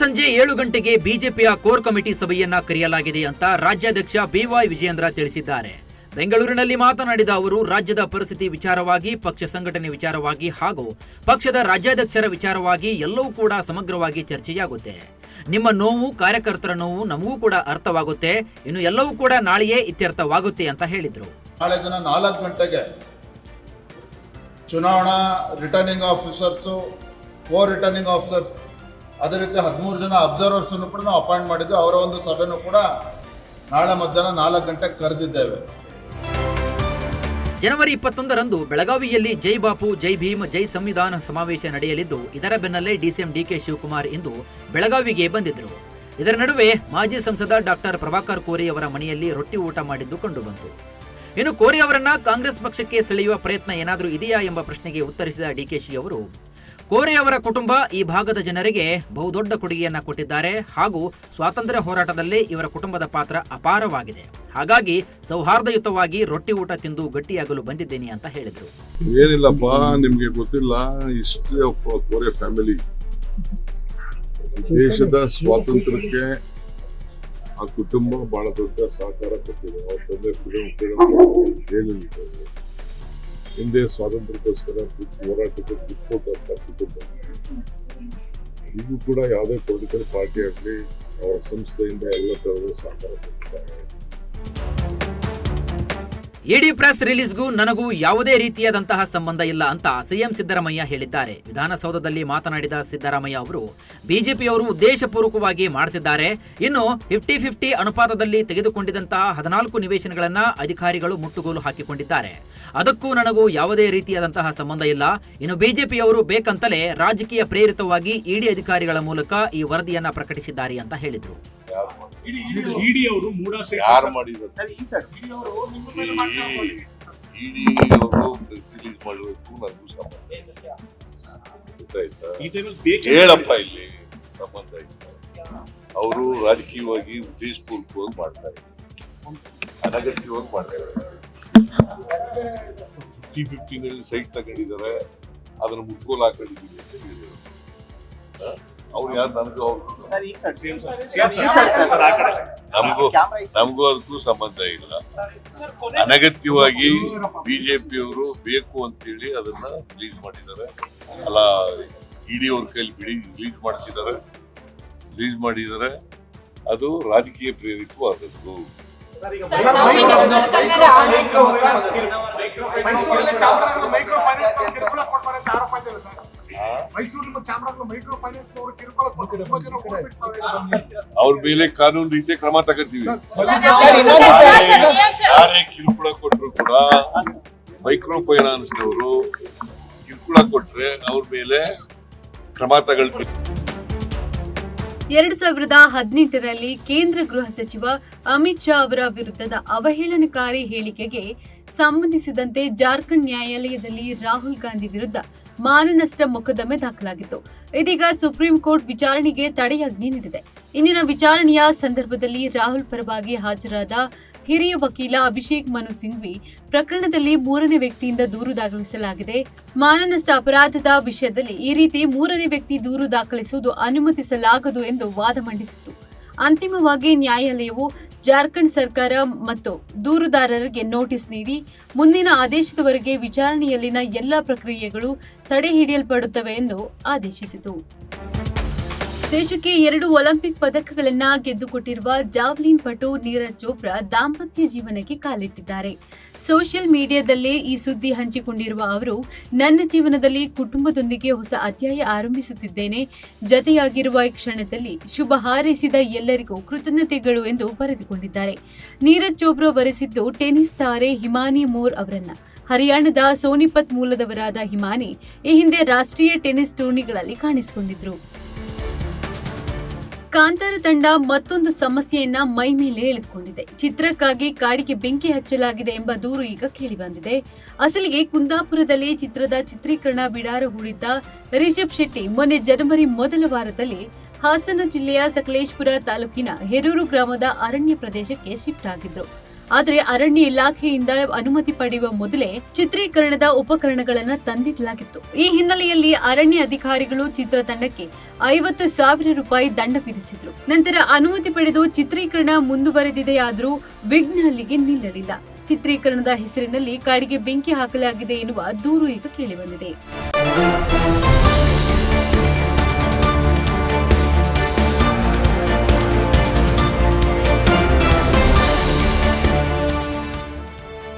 ಸಂಜೆ 7 ಗಂಟೆಗೆ ಬಿಜೆಪಿಯ ಕೋರ್ ಕಮಿಟಿ ಸಭೆಯನ್ನ ಕರೆಯಲಾಗಿದೆ ಅಂತ ರಾಜ್ಯಾಧ್ಯಕ್ಷ ಬಿವೈ ವಿಜಯೇಂದ್ರ ತಿಳಿಸಿದ್ದಾರೆ. ಬೆಂಗಳೂರಿನಲ್ಲಿ ಮಾತನಾಡಿದ ಅವರು, ರಾಜ್ಯದ ಪರಿಸ್ಥಿತಿ ವಿಚಾರವಾಗಿ, ಪಕ್ಷ ಸಂಘಟನೆ ವಿಚಾರವಾಗಿ ಹಾಗೂ ಪಕ್ಷದ ರಾಜ್ಯಾಧ್ಯಕ್ಷರ ವಿಚಾರವಾಗಿ ಎಲ್ಲವೂ ಕೂಡ ಸಮಗ್ರವಾಗಿ ಚರ್ಚೆಯಾಗುತ್ತೆ. ನಿಮ್ಮ ನೋವು, ಕಾರ್ಯಕರ್ತರ ನೋವು ನಮಗೂ ಕೂಡ ಅರ್ಥವಾಗುತ್ತೆ. ಇನ್ನು ಎಲ್ಲವೂ ಕೂಡ ನಾಳೆಯೇ ಇತ್ಯರ್ಥವಾಗುತ್ತೆ ಅಂತ ಹೇಳಿದ್ರು. ನಾಳೆ ದಿನ 4 ಗಂಟೆಗೆ ಚುನಾವಣಾ returning officers, core returning officers, ಅದೇ ರೀತಿ 13 ಜನ ಅಬ್ಸರ್ವರ್ಸ್ ಕೂಡ ನಾವು ಅಪಾಯಿಂಟ್ ಮಾಡಿದ್ದು. ಅವರ ಒಂದು ಸಭೆನೂ ಕೂಡ ನಾಳೆ ಮಧ್ಯಾಹ್ನ 4 ಗಂಟೆಗೆ ಕರೆದಿದ್ದೇವೆ. ಜನವರಿ 21ರಂದು ಬೆಳಗಾವಿಯಲ್ಲಿ ಜೈ ಬಾಪು, ಜೈ ಭೀಮ್, ಜೈ ಸಂವಿಧಾನ ಸಮಾವೇಶ ನಡೆಯಲಿದ್ದು, ಇದರ ಬೆನ್ನಲ್ಲೇ ಡಿಸಿಎಂ ಡಿಕೆ ಶಿವಕುಮಾರ್ ಇಂದು ಬೆಳಗಾವಿಗೆ ಬಂದಿದ್ದರು. ಇದರ ನಡುವೆ ಮಾಜಿ ಸಂಸದ ಡಾಕ್ಟರ್ ಪ್ರಭಾಕರ್ ಕೋರೆ ಅವರ ಮನೆಯಲ್ಲಿ ರೊಟ್ಟಿ ಊಟ ಮಾಡಿದ್ದು ಕಂಡುಬಂತು. ಇನ್ನು ಕೋರೆ ಅವರನ್ನ ಕಾಂಗ್ರೆಸ್ ಪಕ್ಷಕ್ಕೆ ಸೆಳೆಯುವ ಪ್ರಯತ್ನ ಏನಾದರೂ ಇದೆಯಾ ಎಂಬ ಪ್ರಶ್ನೆಗೆ ಉತ್ತರಿಸಿದ ಡಿಕೆಶಿ ಅವರು, ಕೋರೆ ಅವರ ಕುಟುಂಬ ಈ ಭಾಗದ ಜನರಿಗೆ ಬಹುದೊಡ್ಡ ಕೊಡುಗೆಯನ್ನ ಕೊಟ್ಟಿದ್ದಾರೆ ಹಾಗೂ ಸ್ವಾತಂತ್ರ್ಯ ಹೋರಾಟದಲ್ಲಿ ಇವರ ಕುಟುಂಬದ ಪಾತ್ರ ಅಪಾರವಾಗಿದೆ. ಹಾಗಾಗಿ ಸೌಹಾರ್ದಯುತವಾಗಿ ರೊಟ್ಟಿ ಊಟ ತಿಂದು ಗಟ್ಟಿಯಾಗಲು ಬಂದಿದ್ದೇನೆ ಅಂತ ಹೇಳಿದ್ರು. ಏನಿಲ್ಲಪ್ಪ, ನಿಮ್ಗೆ ಗೊತ್ತಿಲ್ಲ ಹಿಸ್ಟ್ರಿ ಆಫ್ ಕೋರೆ ಫ್ಯಾಮಿಲಿ. ದೇಶದ ಸ್ವಾತಂತ್ರ್ಯಕ್ಕೆ ಆ ಕುಟುಂಬ ಬಹಳ ದೊಡ್ಡ ಸಹಕಾರ ಕೊಟ್ಟಿದೆ. ಅವ್ರ ತಂದೆ ಹಿಂದೆ ಸ್ವಾತಂತ್ರ್ಯಕ್ಕೋಸ್ಕರ ಹೋರಾಟಕ್ಕೆ ಬಿಟ್ಕೊಟ್ಟಂತ ಕುಟುಂಬ. ಇದು ಕೂಡ ಯಾವುದೇ ಪೊಲಿಟಿಕಲ್ ಪಾರ್ಟಿ ಆಗಲಿ ಅವರ ಸಂಸ್ಥೆಯಿಂದ ಎಲ್ಲ ತರಹದ ಸಹಕಾರ ಕೊಟ್ಟಿದ್ದಾರೆ. ಇಡಿ ಪ್ರೆಸ್ ರಿಲೀಸ್ಗೂ ನನಗೂ ಯಾವುದೇ ರೀತಿಯಾದಂತಹ ಸಂಬಂಧ ಇಲ್ಲ ಅಂತ ಸಿಎಂ ಸಿದ್ದರಾಮಯ್ಯ ಹೇಳಿದ್ದಾರೆ. ವಿಧಾನಸೌಧದಲ್ಲಿ ಮಾತನಾಡಿದ ಸಿದ್ದರಾಮಯ್ಯ ಅವರು, ಬಿಜೆಪಿಯವರು ಉದ್ದೇಶಪೂರ್ವಕವಾಗಿ ಮಾಡ್ತಿದ್ದಾರೆ. ಇನ್ನು 50-50 ಅನುಪಾತದಲ್ಲಿ ತೆಗೆದುಕೊಂಡಿದ್ದಂತಹ 14 ನಿವೇಶನಗಳನ್ನ ಅಧಿಕಾರಿಗಳು ಮುಟ್ಟುಗೋಲು ಹಾಕಿಕೊಂಡಿದ್ದಾರೆ. ಅದಕ್ಕೂ ನನಗೂ ಯಾವುದೇ ರೀತಿಯಾದಂತಹ ಸಂಬಂಧ ಇಲ್ಲ. ಇನ್ನು ಬಿಜೆಪಿಯವರು ಬೇಕಂತಲೇ ರಾಜಕೀಯ ಪ್ರೇರಿತವಾಗಿ ಇಡಿ ಅಧಿಕಾರಿಗಳ ಮೂಲಕ ಈ ವರದಿಯನ್ನ ಪ್ರಕಟಿಸಿದ್ದಾರೆ ಅಂತ ಹೇಳಿದ್ರು. ಹೇಳಪ್ಪ, ಇಲ್ಲಿ ಸಂಬಂಧ ಇಲ್ಲ. ಅವರು ರಾಜಕೀಯವಾಗಿ ಉದ್ದೇಶಪೂರ್ವಕವಾಗಿ ಮಾಡ್ತಾರೆ, ಅನಗತ್ಯವಾಗಿ ಮಾಡ್ತಾರೆ. 50-50 ಸೈಟ್ ತಗೊಂಡಿದ್ದಾರೆ, ಅದನ್ನ ಮುಟ್ಕೋಲ್ ಹಾಕೊಂಡಿದ್ದೀವಿ ಅಂತ ಹೇಳಿದ್ರು. ಅವ್ರು ಯಾರು? ನಮಗೂ ಅದಕ್ಕೂ ಸಂಬಂಧ ಇಲ್ಲ. ಅನಗತ್ಯವಾಗಿ ಬಿಜೆಪಿಯವರು ಬೇಕು ಅಂತೇಳಿ ಅದನ್ನ ರಿಲೀಸ್ ಮಾಡಿದ್ದಾರೆ. ಅಲ್ಲ, ಇಡಿ ಅವ್ರ ಕೈಲಿ ರಿಲೀಸ್ ಮಾಡಿದ್ದಾರೆ. ಅದು ರಾಜಕೀಯ ಪ್ರೇರಿತವಾದದ್ದು. ಅವ್ರ ಮೇಲೆ ಕಾನೂನು ರೀತಿಯ ಕ್ರಮ ತಗೋತೀವಿ. ಯಾರೇ ಕಿರುಕುಳ ಕೊಟ್ಟರು ಕೂಡ ಮೈಕ್ರೋ ಫೈನಾನ್ಸ್ ನವರು ಕಿರುಕುಳ ಕೊಟ್ರೆ ಅವ್ರ ಮೇಲೆ ಕ್ರಮ ತಗೊಳ್ತೀವಿ. 2018ರಲ್ಲಿ ಕೇಂದ್ರ ಗೃಹ ಸಚಿವ ಅಮಿತ್ ಶಾ ಅವರ ವಿರುದ್ಧದ ಅವಹೇಳನಕಾರಿ ಹೇಳಿಕೆಗೆ ಸಂಬಂಧಿಸಿದಂತೆ ಜಾರ್ಖಂಡ್ ನ್ಯಾಯಾಲಯದಲ್ಲಿ ರಾಹುಲ್ ಗಾಂಧಿ ವಿರುದ್ಧ ಮಾನನಷ್ಟ ಮೊಕದ್ದಮೆ ದಾಖಲಾಗಿತ್ತು. ಇದೀಗ ಸುಪ್ರೀಂ ಕೋರ್ಟ್ ವಿಚಾರಣೆಗೆ ತಡೆಯಾಜ್ಞೆ ನೀಡಿದೆ. ಇಂದಿನ ವಿಚಾರಣೆಯ ಸಂದರ್ಭದಲ್ಲಿ ರಾಹುಲ್ ಪರವಾಗಿ ಹಾಜರಾದ ಹಿರಿಯ ವಕೀಲ ಅಭಿಷೇಕ್ ಮನು ಸಿಂಘ್ವಿ ಪ್ರಕರಣದಲ್ಲಿ 3ನೇ ವ್ಯಕ್ತಿಯಿಂದ ದೂರು ದಾಖಲಿಸಲಾಗಿದೆ. ಮಾನನಷ್ಟ ಅಪರಾಧದ ವಿಷಯದಲ್ಲಿ ಈ ರೀತಿ 3ನೇ ವ್ಯಕ್ತಿ ದೂರು ದಾಖಲಿಸುವುದು ಅನುಮತಿಸಲಾಗದು ಎಂದು ವಾದ ಮಂಡಿಸಿತು. ಅಂತಿಮವಾಗಿ ನ್ಯಾಯಾಲಯವು ಜಾರ್ಖಂಡ್ ಸರ್ಕಾರ ಮತ್ತು ದೂರುದಾರರಿಗೆ ನೋಟಿಸ್ ನೀಡಿ ಮುಂದಿನ ಆದೇಶದವರೆಗೆ ವಿಚಾರಣೆಯಲ್ಲಿನ ಎಲ್ಲ ಪ್ರಕ್ರಿಯೆಗಳು ತಡೆಹಿಡಿಯಲ್ಪಡುತ್ತವೆ ಎಂದು ಆದೇಶಿಸಿತು. ದೇಶಕ್ಕೆ 2 ಒಲಿಂಪಿಕ್ ಪದಕಗಳನ್ನು ಗೆದ್ದುಕೊಟ್ಟಿರುವ ಜಾವ್ಲಿನ್ ಪಟು ನೀರಜ್ ಚೋಪ್ರಾ ದಾಂಪತ್ಯ ಜೀವನಕ್ಕೆ ಕಾಲಿಟ್ಟಿದ್ದಾರೆ. ಸೋಷಿಯಲ್ ಮೀಡಿಯಾದಲ್ಲೇ ಈ ಸುದ್ದಿ ಹಂಚಿಕೊಂಡಿರುವ ಅವರು, ನನ್ನ ಜೀವನದಲ್ಲಿ ಕುಟುಂಬದೊಂದಿಗೆ ಹೊಸ ಅಧ್ಯಾಯ ಆರಂಭಿಸುತ್ತಿದ್ದೇನೆ. ಜತೆಯಾಗಿರುವ ಈ ಕ್ಷಣದಲ್ಲಿ ಶುಭ ಹಾರೈಸಿದ ಎಲ್ಲರಿಗೂ ಕೃತಜ್ಞತೆಗಳು ಎಂದು ಬರೆದುಕೊಂಡಿದ್ದಾರೆ. ನೀರಜ್ ಚೋಪ್ರಾ ವರಿಸಿದ್ದು ಟೆನ್ನಿಸ್ ತಾರೆ ಹಿಮಾನಿ ಮೋರ್ ಅವರನ್ನ. ಹರಿಯಾಣದ ಸೋನಿಪತ್ ಮೂಲದವರಾದ ಹಿಮಾನಿ ಈ ಹಿಂದೆ ರಾಷ್ಟ್ರೀಯ ಟೆನ್ನಿಸ್ ಟೂರ್ನಿಗಳಲ್ಲಿ ಕಾಣಿಸಿಕೊಂಡಿದ್ರು. ಕಾಂತಾರ ತಂಡ ಮತ್ತೊಂದು ಸಮಸ್ಯೆಯನ್ನ ಮೈ ಮೇಲೆ ಎಳೆದುಕೊಂಡಿದೆ. ಚಿತ್ರಕ್ಕಾಗಿ ಕಾಡಿಗೆ ಬೆಂಕಿ ಹಚ್ಚಲಾಗಿದೆ ಎಂಬ ದೂರು ಈಗ ಕೇಳಿಬಂದಿದೆ. ಅಸಲಿಗೆ ಕುಂದಾಪುರದಲ್ಲಿ ಚಿತ್ರದ ಚಿತ್ರೀಕರಣ ಬಿಡಾರ ಹೂಡಿದ್ದ ರಿಷಬ್ ಶೆಟ್ಟಿ ಮೊನ್ನೆ ಜನವರಿ ಮೊದಲ ವಾರದಲ್ಲಿ ಹಾಸನ ಜಿಲ್ಲೆಯ ಸಕಲೇಶಪುರ ತಾಲೂಕಿನ ಹೆರೂರು ಗ್ರಾಮದ ಅರಣ್ಯ ಪ್ರದೇಶಕ್ಕೆ ಶಿಫ್ಟ್ ಆಗಿದ್ರು. ಆದರೆ ಅರಣ್ಯ ಇಲಾಖೆಯಿಂದ ಅನುಮತಿ ಪಡೆಯುವ ಮೊದಲೇ ಚಿತ್ರೀಕರಣದ ಉಪಕರಣಗಳನ್ನು ತಂದಿಡಲಾಗಿತ್ತು. ಈ ಹಿನ್ನೆಲೆಯಲ್ಲಿ ಅರಣ್ಯ ಅಧಿಕಾರಿಗಳು ಚಿತ್ರತಂಡಕ್ಕೆ 50,000 ರೂಪಾಯಿ ದಂಡ ವಿಧಿಸಿದ್ರು. ನಂತರ ಅನುಮತಿ ಪಡೆದು ಚಿತ್ರೀಕರಣ ಮುಂದುವರೆದಿದೆಯಾದರೂ ವಿಘ್ನ ಅಲ್ಲಿಗೆ ನಿಲ್ಲಲಿಲ್ಲ. ಚಿತ್ರೀಕರಣದ ಹೆಸರಿನಲ್ಲಿ ಕಾಡಿಗೆ ಬೆಂಕಿ ಹಾಕಲಾಗಿದೆ ಎನ್ನುವ ದೂರು ಈಗ ಕೇಳಿಬಂದಿದೆ.